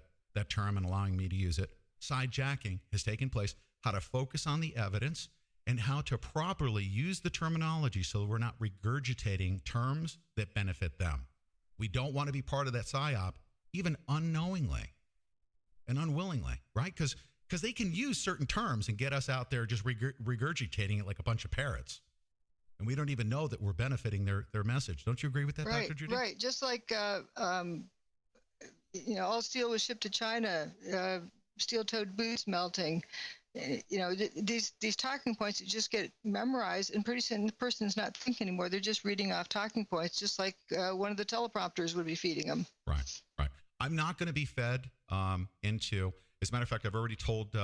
term and allowing me to use it. Sidejacking has taken place, how to focus on the evidence and how to properly use the terminology so we're not regurgitating terms that benefit them. We don't want to be part of that PSYOP, even unknowingly and unwillingly, right? Because they can use certain terms and get us out there just regurgitating it like a bunch of parrots. And we don't even know that we're benefiting their message. Don't you agree with that, Right, Dr. Judy? right. Just like, all steel was shipped to China, steel-toed boots melting. These talking points that just get memorized, and pretty soon the person's not thinking anymore. They're just reading off talking points, just like one of the teleprompters would be feeding them. Right. I'm not going to be fed into. As a matter of fact, I've already told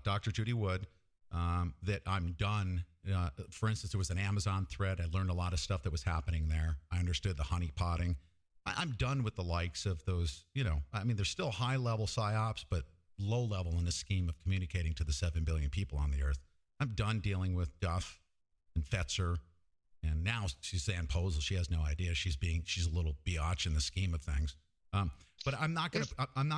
Dr. Judy Wood that I'm done. For instance, there was an Amazon thread. I learned a lot of stuff that was happening there. I understood the honey potting. I'm done with the likes of those, there's still high-level psyops, but low-level in the scheme of communicating to the 7 billion people on the earth. I'm done dealing with Duff and Fetzer, and now Suzanne Posel. She has no idea. She's a little biatch in the scheme of things. But I'm not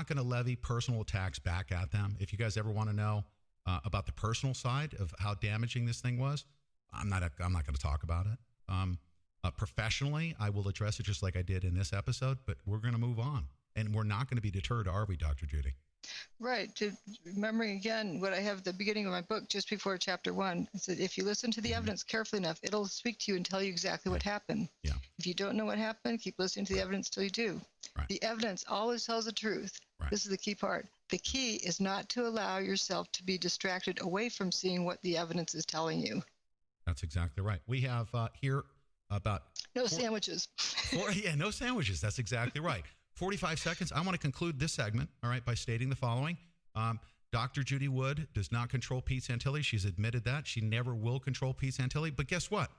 gonna levy personal attacks back at them. If you guys ever want to know about the personal side of how damaging this thing was, I'm not going to talk about it. Professionally, I will address it just like I did in this episode, but we're going to move on. And we're not going to be deterred, are we, Dr. Judy? Right. Remembering again what I have at the beginning of my book, just before chapter 1, it said, if you listen to the evidence carefully enough, it'll speak to you and tell you exactly what happened. Yeah. If you don't know what happened, keep listening to the evidence till you do. Right. The evidence always tells the truth. Right. This is the key part. The key is not to allow yourself to be distracted away from seeing what the evidence is telling you. That's exactly right. We have here about... No sandwiches. No sandwiches. That's exactly right. 45 seconds. I want to conclude this segment, all right, by stating the following. Dr. Judy Wood does not control Pete Santilli. She's admitted that. She never will control Pete Santilli. But guess what?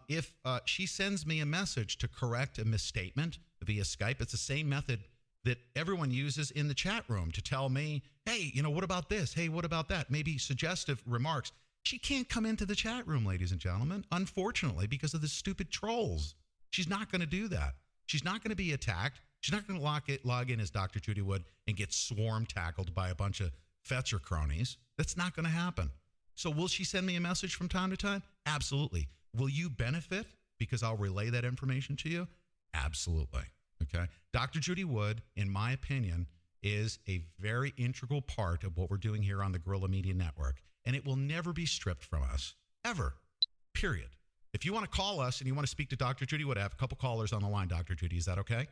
If she sends me a message to correct a misstatement via Skype, it's the same method that everyone uses in the chat room to tell me, hey, what about this? Hey, what about that? Maybe suggestive remarks. She can't come into the chat room, ladies and gentlemen, unfortunately, because of the stupid trolls. She's not going to do that. She's not going to be attacked. She's not going to log in as Dr. Judy Wood and get swarm tackled by a bunch of Fetzer cronies. That's not going to happen. So will she send me a message from time to time? Absolutely. Will you benefit because I'll relay that information to you? Absolutely. Okay. Dr. Judy Wood, in my opinion, is a very integral part of what we're doing here on the Guerrilla Media Network, and it will never be stripped from us, ever, period. If you want to call us and you want to speak to Dr. Judy Wood, I have a couple callers on the line, Dr. Judy. Is that okay?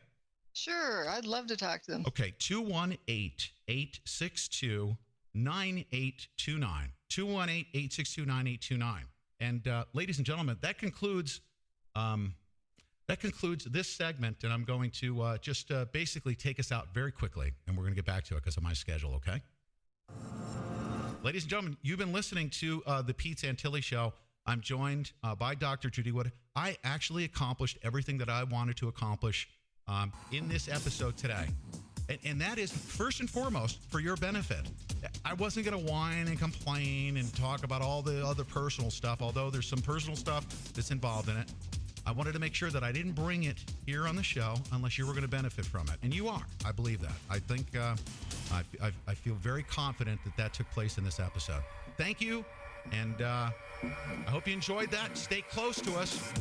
Sure. I'd love to talk to them. Okay. 218-862-9829. 218-862-9829. And ladies and gentlemen, that concludes this segment, and I'm going to just basically take us out very quickly, and we're going to get back to it because of my schedule, okay? Ladies and gentlemen, you've been listening to the Pete Santilli Show. I'm joined by Dr. Judy Wood. I actually accomplished everything that I wanted to accomplish in this episode today. And that is, first and foremost, for your benefit. I wasn't going to whine and complain and talk about all the other personal stuff, although there's some personal stuff that's involved in it. I wanted to make sure that I didn't bring it here on the show unless you were going to benefit from it. And you are. I believe that. I think I feel very confident that took place in this episode. Thank you. And I hope you enjoyed that. Stay close to us.